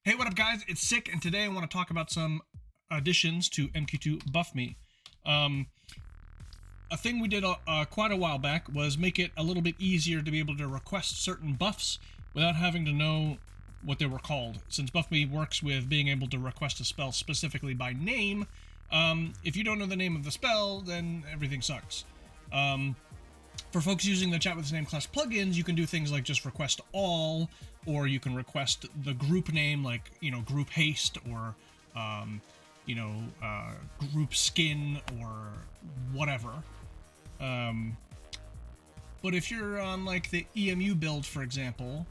Hey, what up, guys? It's Sick, and today I want to talk about some additions to MQ2 BuffMe. A thing we did quite a while back was make it a little bit easier to be able to request certain buffs without having to know what they were called. Since BuffMe works with being able to request a spell specifically by name, if you don't know the name of the spell, then everything sucks. For folks using the Chat with the Name class plugins, you can do things like just request all, or you can request the group name, like, group haste, or, group skin, or whatever. But if you're on, like, the EMU build, for example,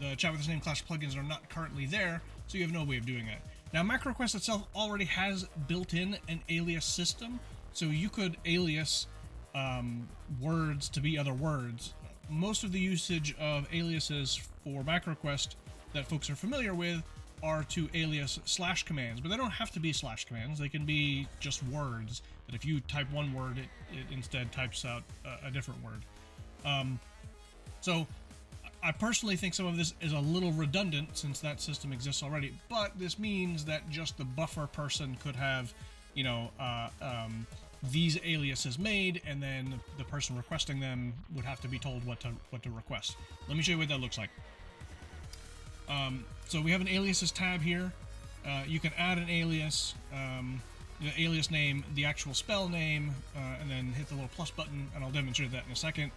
the Chat with the Name class plugins are not currently there, so you have no way of doing that. Now, MacroQuest itself already has built-in an alias system, so you could alias words to be other words. Most of the usage of aliases for MacroQuest that folks are familiar with are to alias slash commands, but they don't have to be slash commands. They can be just words that if you type one word, it instead types out a different word. So I personally think some of this is a little redundant since that system exists already, but this means that just the buffer person could have, these aliases made, and then the person requesting them would have to be told what to request. Let me show you what that looks like. So we have an aliases tab here. You can add an alias, the alias name, the actual spell name, and then hit the little plus button, and I'll demonstrate that in a second.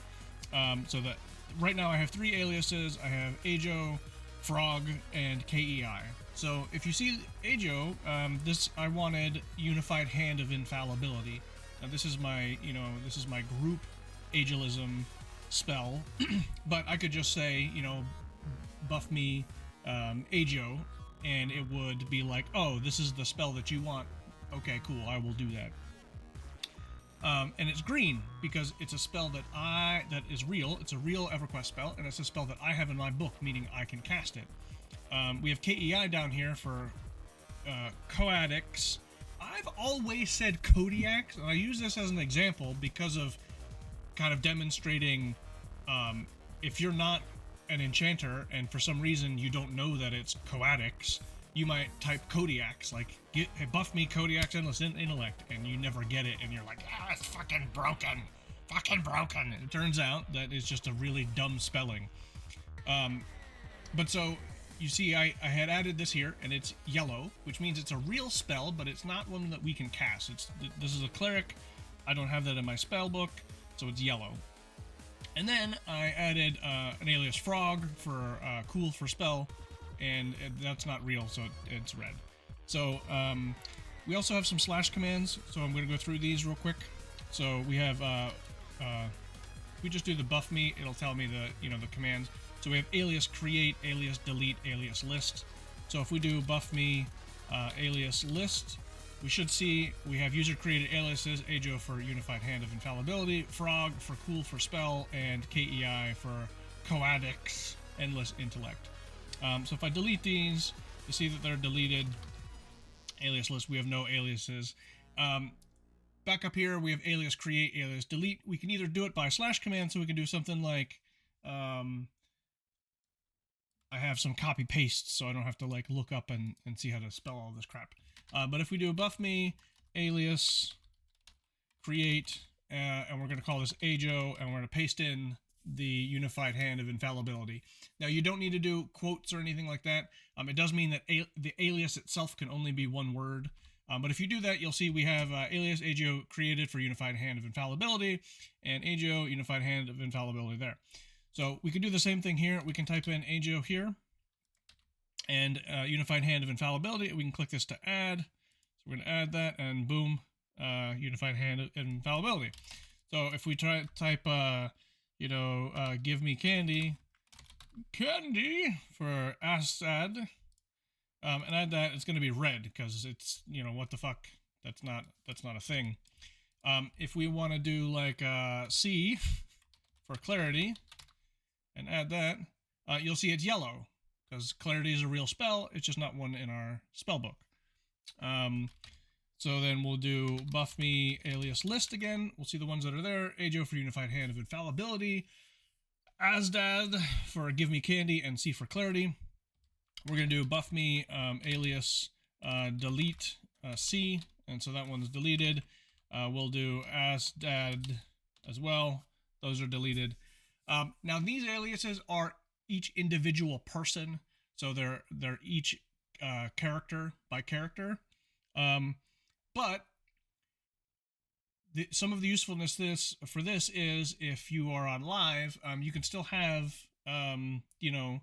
So that right now I have 3 aliases. I have Ajo, Frog, and KEI. So if you see Ajo, this I wanted Unified Hand of Infallibility. Now this is my, this is my group ageism spell, but I could just say, buff me Ajo, and it would be like, oh, this is the spell that you want. Okay, cool, I will do that. And it's green because it's a spell that is real. It's a real Everquest spell, and it's a spell that I have in my book, meaning I can cast it. We have KEI down here for Coadix. I've always said Kodiacs, and I use this as an example because of kind of demonstrating if you're not an enchanter and for some reason you don't know that it's Coadix, you might type Kodiacs, like, hey, buff me Kodiacs Endless Intellect, and you never get it, and you're like, it's fucking broken. Fucking broken. It turns out that it's just a really dumb spelling. But so, you see, I had added this here, and it's yellow, which means it's a real spell, but it's not one that we can cast. This is a cleric. I don't have that in my spell book, so it's yellow. And then I added an alias Frog for cool for spell, and that's not real, so it's red. So we also have some slash commands, so I'm going to go through these real quick. So we have, we just do the buff me, it'll tell me the commands. So we have alias create, alias delete, alias list. So if we do buff me alias list, we should see we have user created aliases, Ajo for Unified Hand of Infallibility, Frog for cool for spell, and KEI for Coadix Endless Intellect. So if I delete these, you see that they're deleted. Alias list, we have no aliases. Back up here, we have alias create, alias delete. We can either do it by slash command, so we can do something like, I have some copy paste, so I don't have to like look up and see how to spell all this crap. But if we do buff me alias create, and we're going to call this Ajo, and we're going to paste in the Unified Hand of Infallibility. Now you don't need to do quotes or anything like that. It does mean that the alias itself can only be one word. But if you do that, you'll see we have alias Ajo created for Unified Hand of Infallibility, and Ajo Unified Hand of Infallibility there. So we can do the same thing here. We can type in Ajo here, and Unified Hand of Infallibility. We can click this to add. So we're going to add that, and boom, Unified Hand of Infallibility. So if we type, give me candy for Assad, and add that, it's going to be red because it's, what the fuck? That's not a thing. If we want to do like C for clarity, and add that, you'll see it's yellow, because clarity is a real spell, it's just not one in our spell book. So then we'll do buff me alias list again, we'll see the ones that are there, Ajo for Unified Hand of Infallibility, Asdad for give me candy, and C for clarity. we're going to do BuffMe alias delete C, and so that one's deleted. We'll do asdad as well. Those are deleted. Now these aliases are each individual person, so they're each character by character. But some of the usefulness for this is if you are on live, you can still have you know,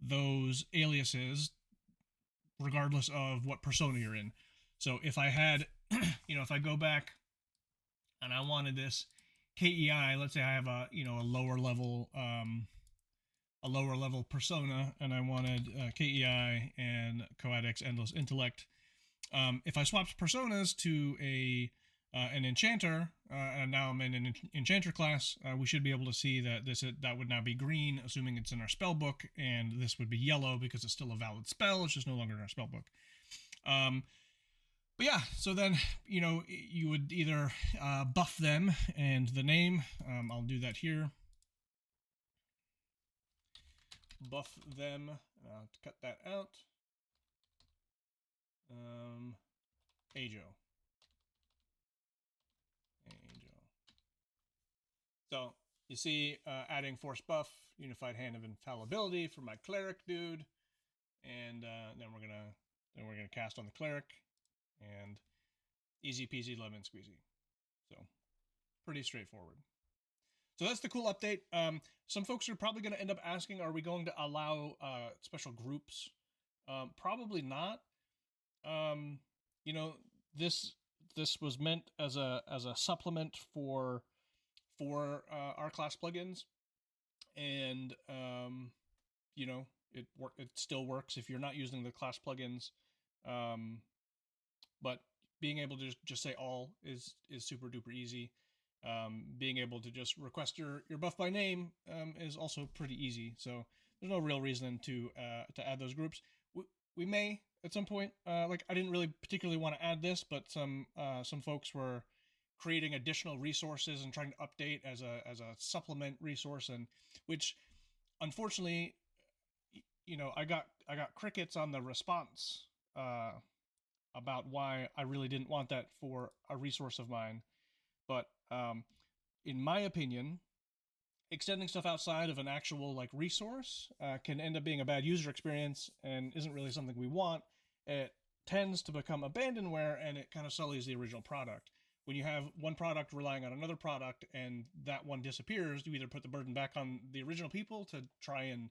those aliases regardless of what persona you're in. So if I had, you know, if I go back and I wanted this KEI, let's say I have a, you know, a lower level persona, and I wanted KEI and Coadex Endless Intellect. If I swapped personas to an enchanter, and now I'm in an enchanter class, we should be able to see that that would now be green, assuming it's in our spell book, and this would be yellow because it's still a valid spell. It's just no longer in our spell book. But yeah, so then, you know, you would either buff them and the name. I'll do that here. Buff them. To cut that out. Ajo. So you see, adding force buff, unified hand of infallibility for my cleric dude, and then we're gonna cast on the cleric, and easy peasy lemon squeezy. So pretty straightforward. So that's the cool update. Some folks are probably going to end up asking, are we going to allow special groups? Probably not. You know, this was meant as a supplement for our class plugins, and you know, it still works if you're not using the class plugins. But being able to just say all is super duper easy. Being able to just request your buff by name is also pretty easy. So there's no real reason to add those groups. We may at some point. Like, I didn't really particularly want to add this, but some folks were creating additional resources and trying to update as a supplement resource, and which unfortunately, you know, I got crickets on the response about why I really didn't want that for a resource of mine. But in my opinion, extending stuff outside of an actual like resource can end up being a bad user experience and isn't really something we want. It tends to become abandonware, and it kind of sullies the original product. When you have one product relying on another product and that one disappears, you either put the burden back on the original people to try and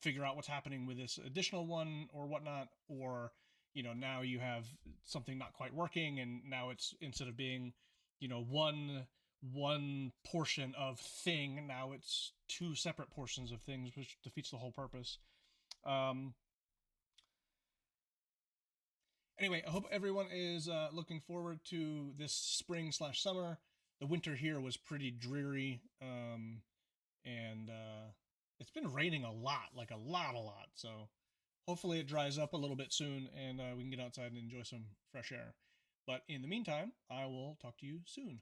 figure out what's happening with this additional one or whatnot, or, you know, now you have something not quite working, and now it's, instead of being, you know, one portion of thing, now it's two separate portions of things, which defeats the whole purpose. Anyway, I hope everyone is looking forward to this spring/summer. The winter here was pretty dreary, and it's been raining a lot, like a lot. So hopefully it dries up a little bit soon, and we can get outside and enjoy some fresh air. But in the meantime, I will talk to you soon.